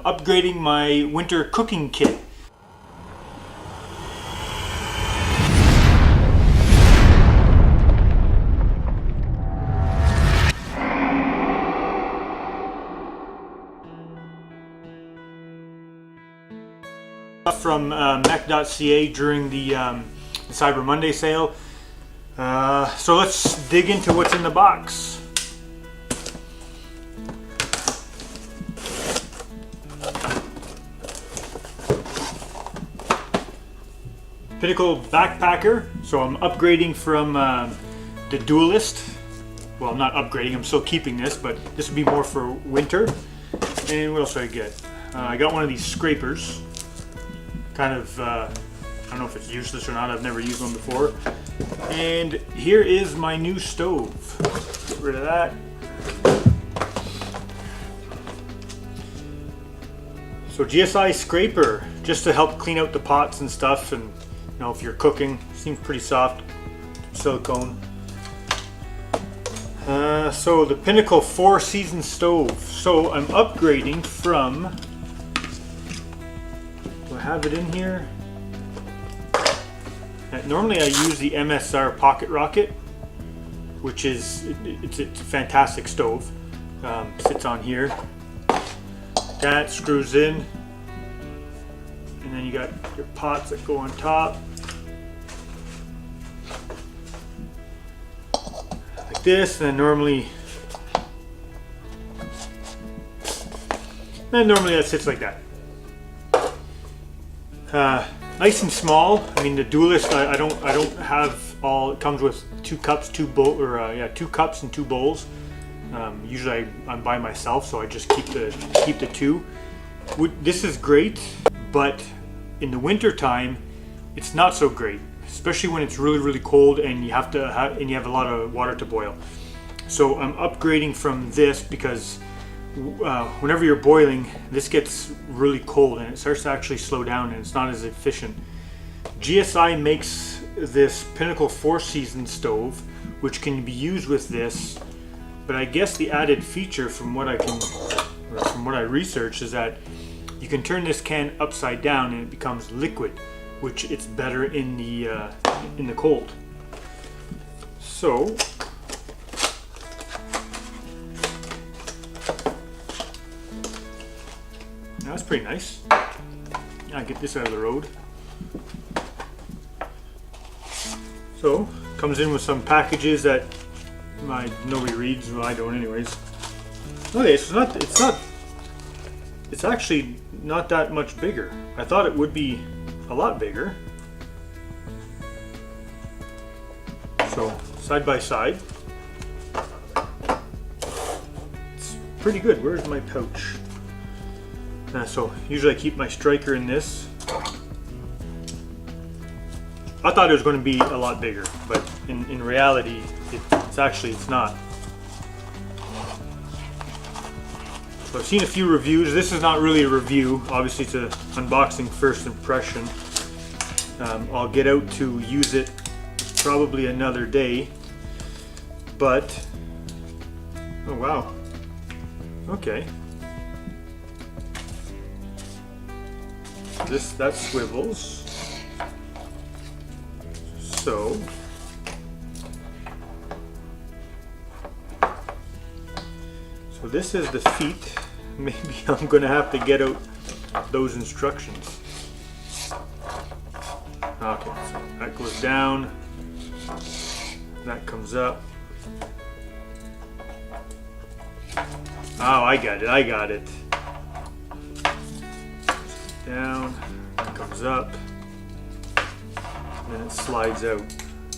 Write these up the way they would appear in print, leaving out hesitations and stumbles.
Upgrading my winter cooking kit. From mech.ca during the Cyber Monday sale. So let's dig into what's in the box. Pinnacle backpacker. So I'm upgrading from the Duelist. Well, I'm not upgrading, I'm still keeping this, but this would be more for winter. And what else did I get? I got one of these scrapers. Kind of, I don't know if it's useless or not, I've never used one before. And here is my new stove. Get rid of that. So GSI scraper, just to help clean out the pots and stuff, and you know, if you're cooking, seems pretty soft, silicone. So the Pinnacle 4-season stove. So I'm upgrading from, do I have it in here? Normally I use the MSR Pocket Rocket, which is, it's a fantastic stove. Sits on here. That screws in. And then you got your pots that go on top. Like this, and then normally that sits like that. Nice and small. I mean, the Duelist, I don't have all. It comes with 2 cups, 2 cups and 2 bowls. Usually I'm by myself, so I just keep the 2. This is great, but in the winter time, it's not so great, especially when it's really cold and you have a lot of water to boil. So I'm upgrading from this because whenever you're boiling, this gets really cold and it starts to actually slow down and it's not as efficient. GSI makes this Pinnacle 4-season stove, which can be used with this, but I guess the added feature from what I researched is that you can turn this can upside down and it becomes liquid, which it's better in the cold. So that's pretty nice. I'll get this out of the road. So, comes in with some packages that nobody reads. Well, I don't anyways. Okay, so it's actually not that much bigger. I thought it would be a lot bigger. So, side by side. It's pretty good. Where's my pouch? So usually I keep my striker in this. I thought it was going to be a lot bigger, but in reality, it's not. So I've seen a few reviews. This is not really a review. Obviously, it's an unboxing first impression. I'll get out to use it probably another day. But oh wow, okay. That swivels. So this is the feet. Maybe I'm gonna have to get out those instructions. Okay, so that goes down, that comes up. Oh, I got it. Down, it comes up, and then it slides out.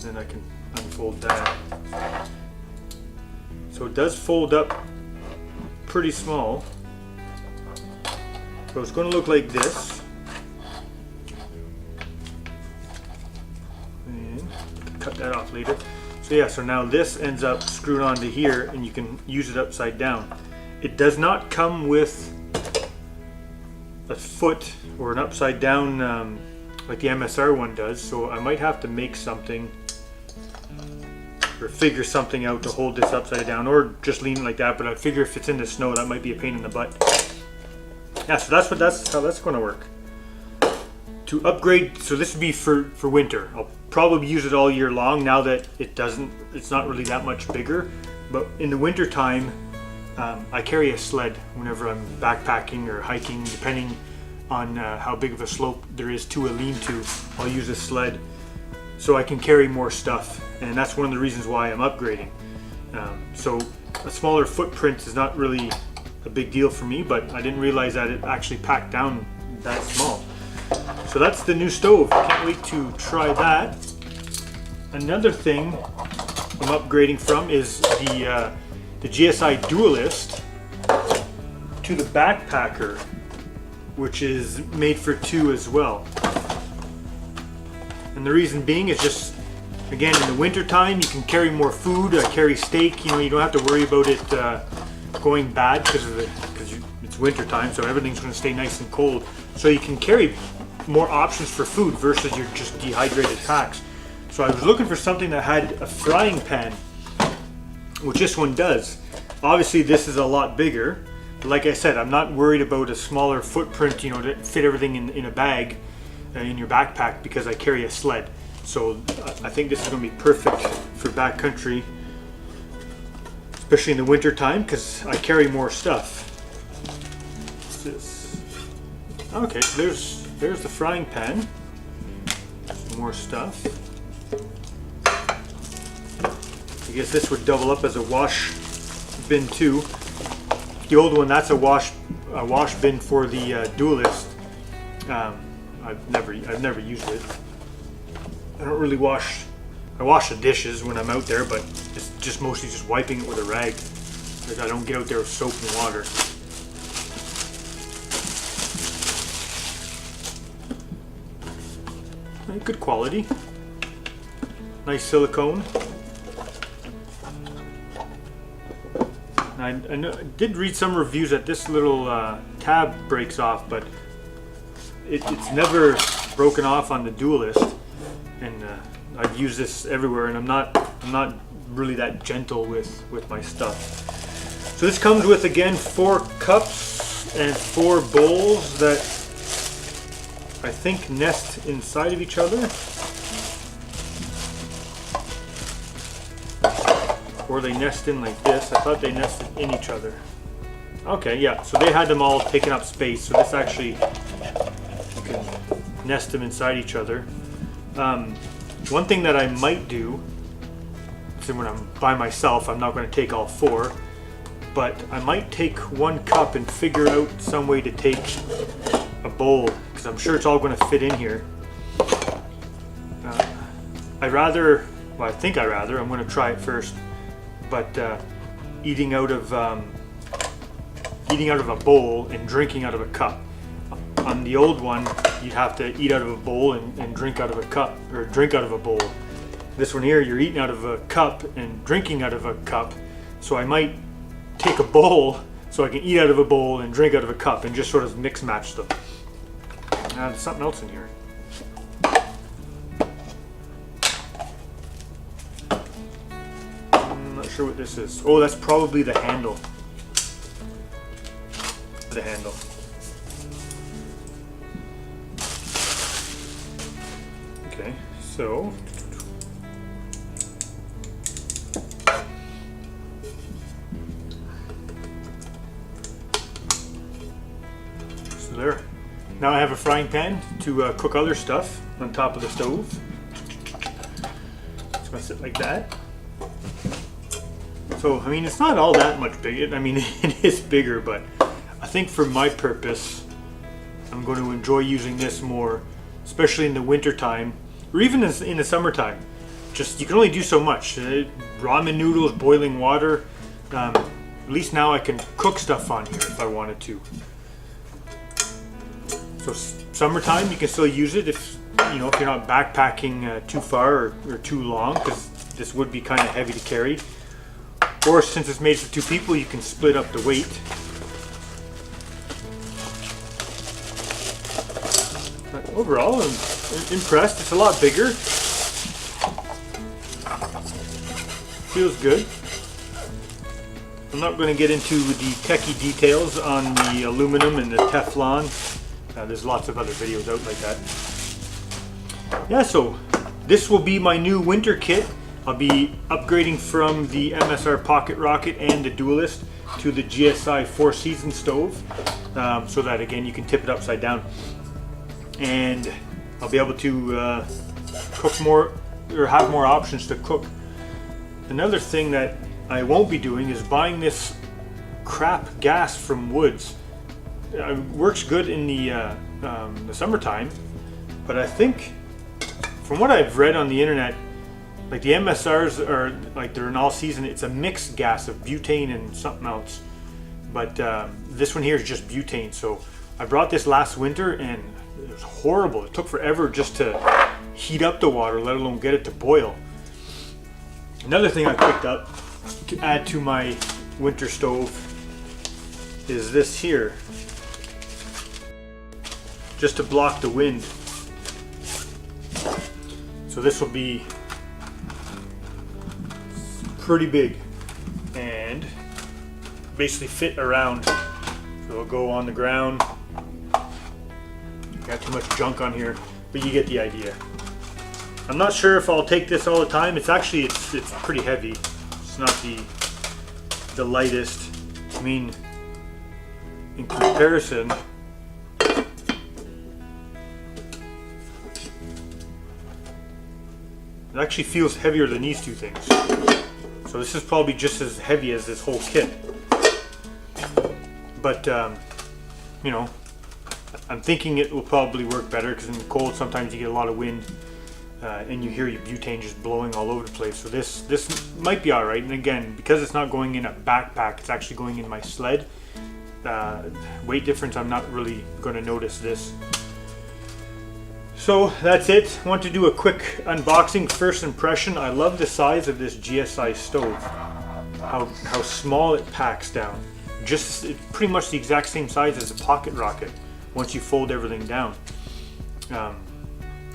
Then I can unfold that. So it does fold up pretty small. So it's going to look like this. And cut that off later. So yeah, so now this ends up screwed onto here and you can use it upside down. It does not come with a foot or an upside down like the MSR one does, so I might have to make something or figure something out to hold this upside down, or just lean like that, but I figure if it's in the snow that might be a pain in the butt. yeah, so that's how that's going to work. To upgrade, so this would be for winter. I'll probably use it all year long now that it's not really that much bigger. But in the winter time, I carry a sled whenever I'm backpacking or hiking, depending on how big of a slope there is to a lean-to. I'll use a sled so I can carry more stuff, and that's one of the reasons why I'm upgrading. So a smaller footprint is not really a big deal for me, but I didn't realize that it actually packed down that small. So that's the new stove. Can't wait to try that. Another thing I'm upgrading from is the GSI Duelist to the Backpacker, which is made for 2 as well. And the reason being is just, again, in the winter time you can carry more food. Carry steak. You don't have to worry about it going bad because it's winter time, so everything's going to stay nice and cold. So you can carry more options for food versus your just dehydrated packs. So I was looking for something that had a frying pan, which this one does. Obviously this is a lot bigger, but like I said, I'm not worried about a smaller footprint, to fit everything in a bag in your backpack, because I carry a sled. So I think this is going to be perfect for backcountry, especially in the winter time, because I carry more stuff. What's this? Okay, so there's the frying pan. Some more stuff. I guess this would double up as a wash bin too. The old one, that's a wash bin for the Duelist. I've never used it. I don't really wash. I wash the dishes when I'm out there, but it's just mostly just wiping it with a rag. Like, I don't get out there with soap and water. Good quality. Nice silicone. I did read some reviews that this little tab breaks off, but it's never broken off on the Duelist, and I've used this everywhere, and I'm not really that gentle with my stuff. So this comes with, again, 4 cups and 4 bowls that I think nest inside of each other, or they nest in like this. I thought they nested in each other. Okay, yeah, so they had them all taking up space, so this actually, you can nest them inside each other. One thing that I might do, so when I'm by myself, I'm not going to take all 4, but I might take 1 cup and figure out some way to take a bowl, because I'm sure it's all going to fit in here. I think I'm going to try it first, but eating out of a bowl and drinking out of a cup. On the old one, you'd have to eat out of a bowl and drink out of a cup, or drink out of a bowl. This one here, you're eating out of a cup and drinking out of a cup. So I might take a bowl so I can eat out of a bowl and drink out of a cup, and just sort of mix match them. There's something else in here. I'm not sure what this is. Oh, that's probably the handle. The handle. Okay, so there. Now I have a frying pan to cook other stuff on top of the stove. It's going to sit like that. So, I mean, it's not all that much bigger. I mean, it is bigger, but I think for my purpose, I'm going to enjoy using this more, especially in the winter time, or even in the summertime. Just, you can only do so much. Ramen noodles, boiling water. At least now I can cook stuff on here if I wanted to. So summertime, you can still use it if you're not backpacking too far or too long, because this would be kind of heavy to carry. Or since it's made for 2 people, you can split up the weight. But overall, I'm impressed. It's a lot bigger. Feels good. I'm not going to get into the techie details on the aluminum and the Teflon. There's lots of other videos out like that. Yeah, so this will be my new winter kit. I'll be upgrading from the MSR Pocket Rocket and the Duelist to the GSI 4-season stove, so that again you can tip it upside down, and I'll be able to cook more, or have more options to cook. Another thing that I won't be doing is buying this crap gas from Woods. It works good in the summertime, but I think from what I've read on the internet, like the MSRs are like they're an all season. It's a mixed gas of butane and something else, but this one here is just butane. So I brought this last winter and it was horrible. It took forever just to heat up the water, let alone get it to boil. Another thing I picked up to add to my winter stove is this here, just to block the wind. So this will be pretty big and basically fit around, so it'll go on the ground. Got too much junk on here, but you get the idea. I'm not sure if I'll take this all the time. It's actually it's pretty heavy. It's not the lightest. I mean, in comparison, it actually feels heavier than these two things. So this is probably just as heavy as this whole kit. But, you know, I'm thinking it will probably work better because in the cold sometimes you get a lot of wind and you hear your butane just blowing all over the place. So this might be alright. And again, because it's not going in a backpack, it's actually going in my sled. Weight difference, I'm not really going to notice this. So that's it. I want to do a quick unboxing. First impression, I love the size of this GSI stove. How small it packs down. It's pretty much the exact same size as a Pocket Rocket once you fold everything down. I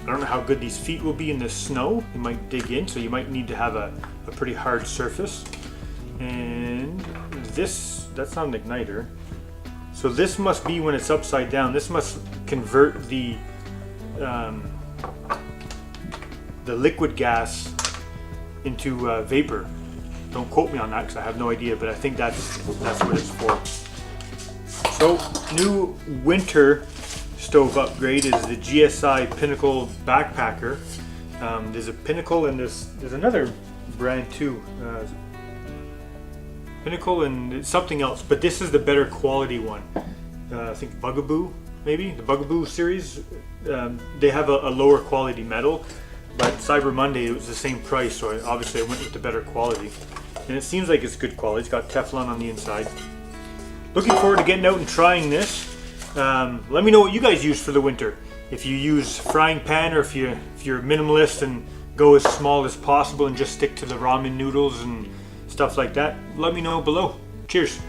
don't know how good these feet will be in the snow. They might dig in, so you might need to have a pretty hard surface. And that's not an igniter. So this must be when it's upside down. This must convert the liquid gas into vapor. Don't quote me on that because I have no idea, but I think that's what it's for. So new winter stove upgrade is the GSI Pinnacle Backpacker. There's a Pinnacle and there's another brand too. Pinnacle and something else, but this is the better quality one. I think Bugaboo, maybe the Bugaboo series. They have a lower quality metal, but Cyber Monday it was the same price, so obviously I went with the better quality. And it seems like it's good quality. It's got Teflon on the inside. Looking forward to getting out and trying this. Let me know what you guys use for the winter. If you use frying pan, or if you're minimalist and go as small as possible and just stick to the ramen noodles and stuff like that, let me know below. Cheers.